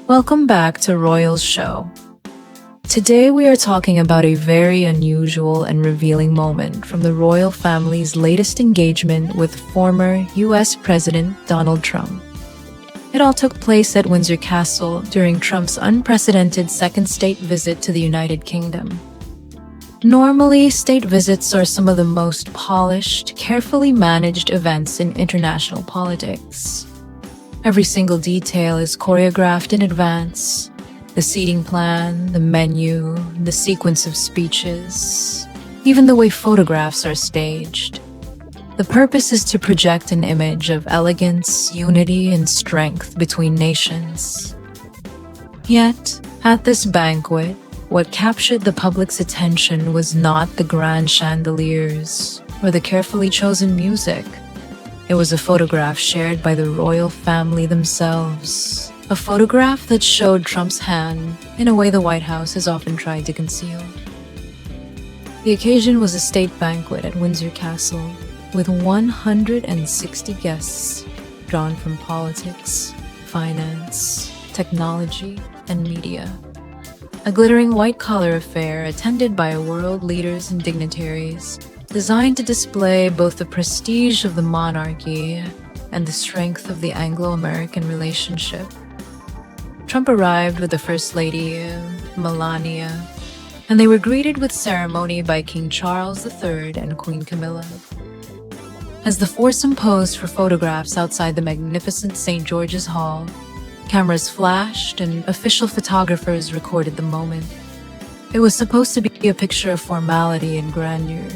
Welcome back to Royal's Show. Today we are talking about a very unusual and revealing moment from the royal family's latest engagement with former US President Donald Trump. It all took place at Windsor Castle during Trump's unprecedented second state visit to the United Kingdom. Normally, state visits are some of the most polished, carefully managed events in international politics. Every single detail is choreographed in advance. The seating plan, the menu, the sequence of speeches, even the way photographs are staged. The purpose is to project an image of elegance, unity, and strength between nations. Yet, at this banquet, what captured the public's attention was not the grand chandeliers or the carefully chosen music. It was a photograph shared by the royal family themselves. A photograph that showed Trump's hand in a way the White House has often tried to conceal. The occasion was a state banquet at Windsor Castle with 160 guests drawn from politics, finance, technology, and media. A glittering white-collar affair attended by world leaders and dignitaries, designed to display both the prestige of the monarchy and the strength of the Anglo-American relationship. Trump arrived with the First Lady, Melania, and they were greeted with ceremony by King Charles III and Queen Camilla. As the foursome posed for photographs outside the magnificent St. George's Hall, cameras flashed and official photographers recorded the moment. It was supposed to be a picture of formality and grandeur.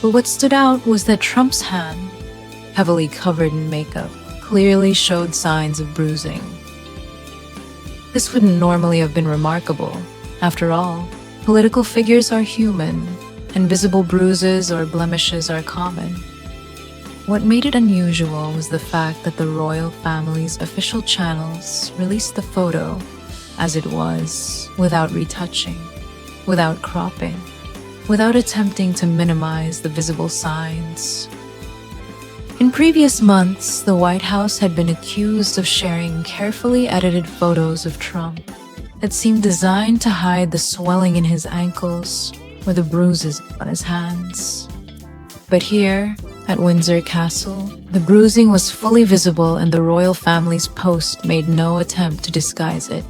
But what stood out was that Trump's hand, heavily covered in makeup, clearly showed signs of bruising. This wouldn't normally have been remarkable. After all, political figures are human, and visible bruises or blemishes are common. What made it unusual was the fact that the royal family's official channels released the photo as it was, without retouching, without cropping, without attempting to minimize the visible signs. In previous months, the White House had been accused of sharing carefully edited photos of Trump that seemed designed to hide the swelling in his ankles or the bruises on his hands. But here, at Windsor Castle, the bruising was fully visible and the royal family's post made no attempt to disguise it.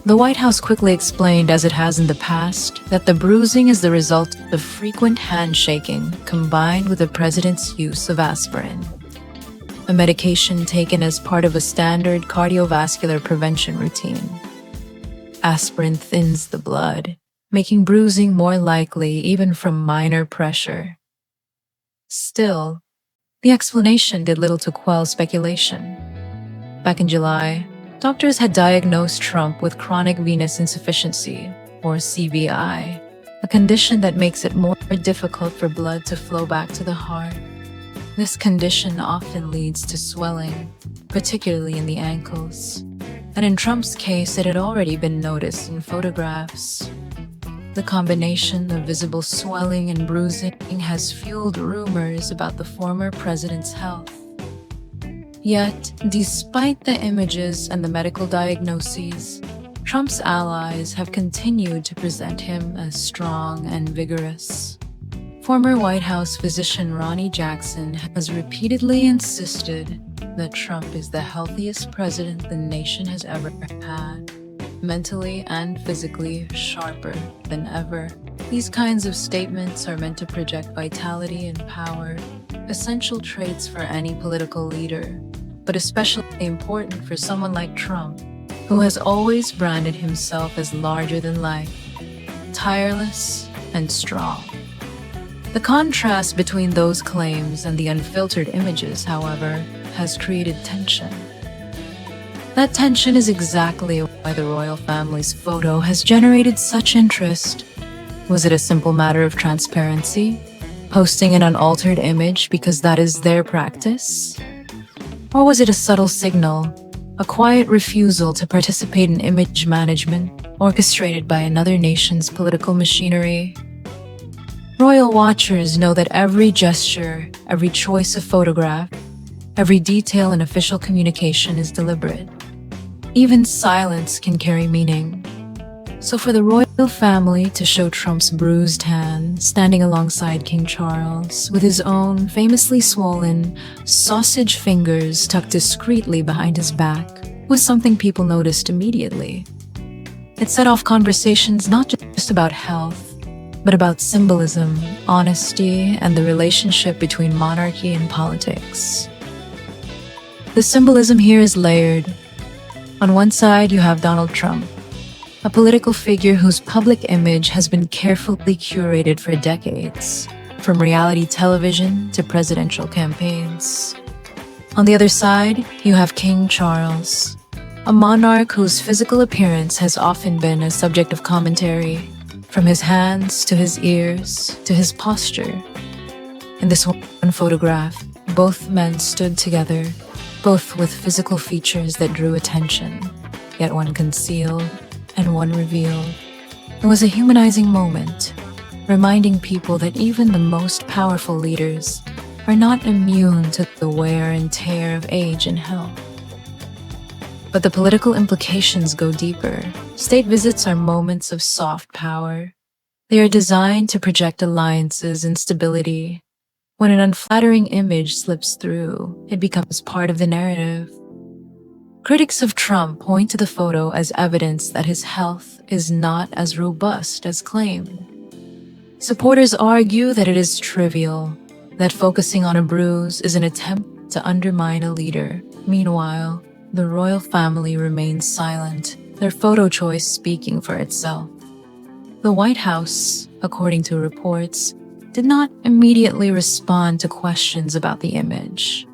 The White House quickly explained, as it has in the past, that the bruising is the result of frequent handshaking combined with the president's use of aspirin, a medication taken as part of a standard cardiovascular prevention routine. Aspirin thins the blood, making bruising more likely even from minor pressure. Still, the explanation did little to quell speculation. Back in July, doctors had diagnosed Trump with chronic venous insufficiency, or CVI, a condition that makes it more difficult for blood to flow back to the heart. This condition often leads to swelling, particularly in the ankles, and in Trump's case, it had already been noticed in photographs. The combination of visible swelling and bruising has fueled rumors about the former president's health. Yet, despite the images and the medical diagnoses, Trump's allies have continued to present him as strong and vigorous. Former White House physician Ronnie Jackson has repeatedly insisted that Trump is the healthiest president the nation has ever had, mentally and physically sharper than ever. These kinds of statements are meant to project vitality and power, essential traits for any political leader, but especially important for someone like Trump, who has always branded himself as larger than life, tireless, and strong. The contrast between those claims and the unfiltered images, however, has created tension. That tension is exactly why the royal family's photo has generated such interest. Was it a simple matter of transparency, posting an unaltered image because that is their practice? Or was it a subtle signal, a quiet refusal to participate in image management orchestrated by another nation's political machinery? Royal watchers know that every gesture, every choice of photograph, every detail in official communication is deliberate. Even silence can carry meaning. So for the royal family to show Trump's bruised hand standing alongside King Charles with his own famously swollen sausage fingers tucked discreetly behind his back was something people noticed immediately. It set off conversations not just about health, but about symbolism, honesty, and the relationship between monarchy and politics. The symbolism here is layered. On one side, you have Donald Trump, a political figure whose public image has been carefully curated for decades, from reality television to presidential campaigns. On the other side, you have King Charles, a monarch whose physical appearance has often been a subject of commentary, from his hands to his ears to his posture. In this one photograph, both men stood together, both with physical features that drew attention, yet one concealed and one revealed. It was a humanizing moment, reminding people that even the most powerful leaders are not immune to the wear and tear of age and health. But the political implications go deeper. State visits are moments of soft power. They are designed to project alliances and stability. When an unflattering image slips through, it becomes part of the narrative. Critics of Trump point to the photo as evidence that his health is not as robust as claimed. Supporters argue that it is trivial, that focusing on a bruise is an attempt to undermine a leader. Meanwhile, the royal family remains silent, their photo choice speaking for itself. The White House, according to reports, did not immediately respond to questions about the image.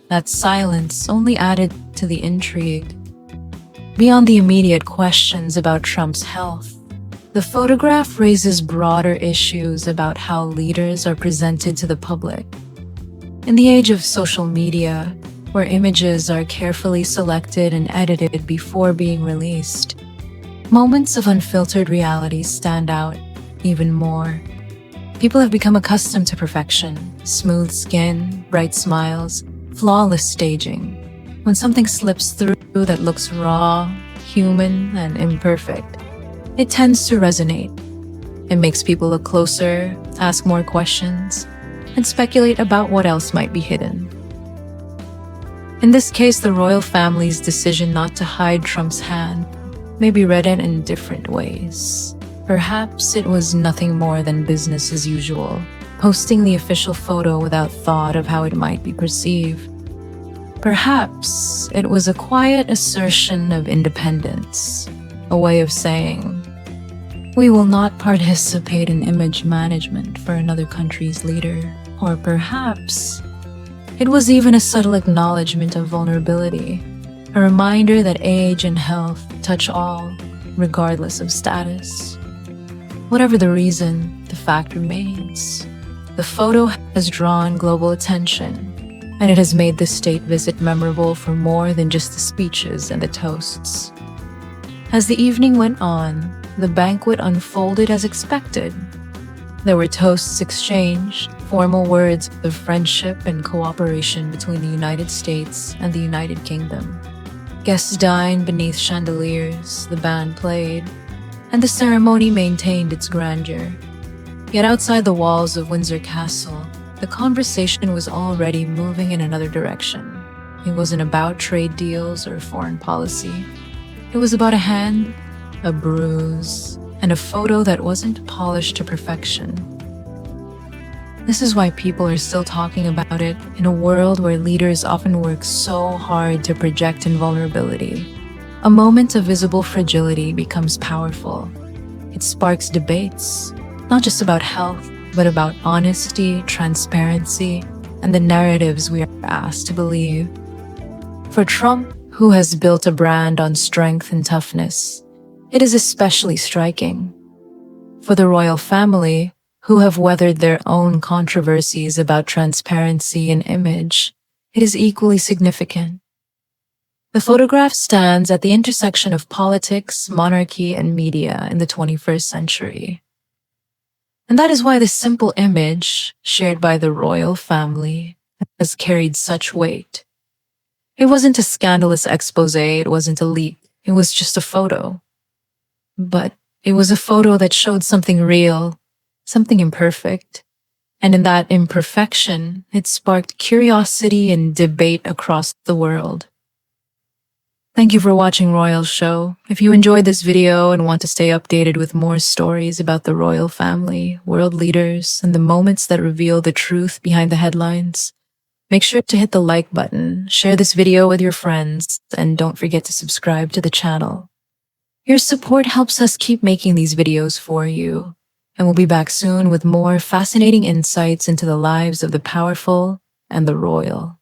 That silence only added to the intrigue. Beyond the immediate questions about Trump's health, the photograph raises broader issues about how leaders are presented to the public. In the age of social media, where images are carefully selected and edited before being released, moments of unfiltered reality stand out even more. People have become accustomed to perfection, smooth skin, bright smiles, flawless staging. When something slips through that looks raw, human, and imperfect, it tends to resonate. It makes people look closer, ask more questions, and speculate about what else might be hidden. In this case, the royal family's decision not to hide Trump's hand may be read in different ways. Perhaps it was nothing more than business as usual, posting the official photo without thought of how it might be perceived. Perhaps it was a quiet assertion of independence, a way of saying, "We will not participate in image management for another country's leader." Or perhaps it was even a subtle acknowledgement of vulnerability, a reminder that age and health touch all, regardless of status. Whatever the reason, the fact remains. The photo has drawn global attention, and it has made the state visit memorable for more than just the speeches and the toasts. As the evening went on, the banquet unfolded as expected. There were toasts exchanged, formal words of friendship and cooperation between the United States and the United Kingdom. Guests dined beneath chandeliers, the band played, and the ceremony maintained its grandeur. Yet outside the walls of Windsor Castle, the conversation was already moving in another direction. It wasn't about trade deals or foreign policy. It was about a hand, a bruise, and a photo that wasn't polished to perfection. This is why people are still talking about it in a world where leaders often work so hard to project invulnerability. A moment of visible fragility becomes powerful. It sparks debates, not just about health, but about honesty, transparency, and the narratives we are asked to believe. For Trump, who has built a brand on strength and toughness, it is especially striking. For the royal family, who have weathered their own controversies about transparency and image, it is equally significant. The photograph stands at the intersection of politics, monarchy, and media in the 21st century. And that is why this simple image, shared by the royal family, has carried such weight. It wasn't a scandalous expose, it wasn't a leak, it was just a photo. But it was a photo that showed something real, something imperfect. And in that imperfection, it sparked curiosity and debate across the world. Thank you for watching Royal Show. If you enjoyed this video and want to stay updated with more stories about the royal family, world leaders, and the moments that reveal the truth behind the headlines, make sure to hit the like button, share this video with your friends, and don't forget to subscribe to the channel. Your support helps us keep making these videos for you, and we'll be back soon with more fascinating insights into the lives of the powerful and the royal.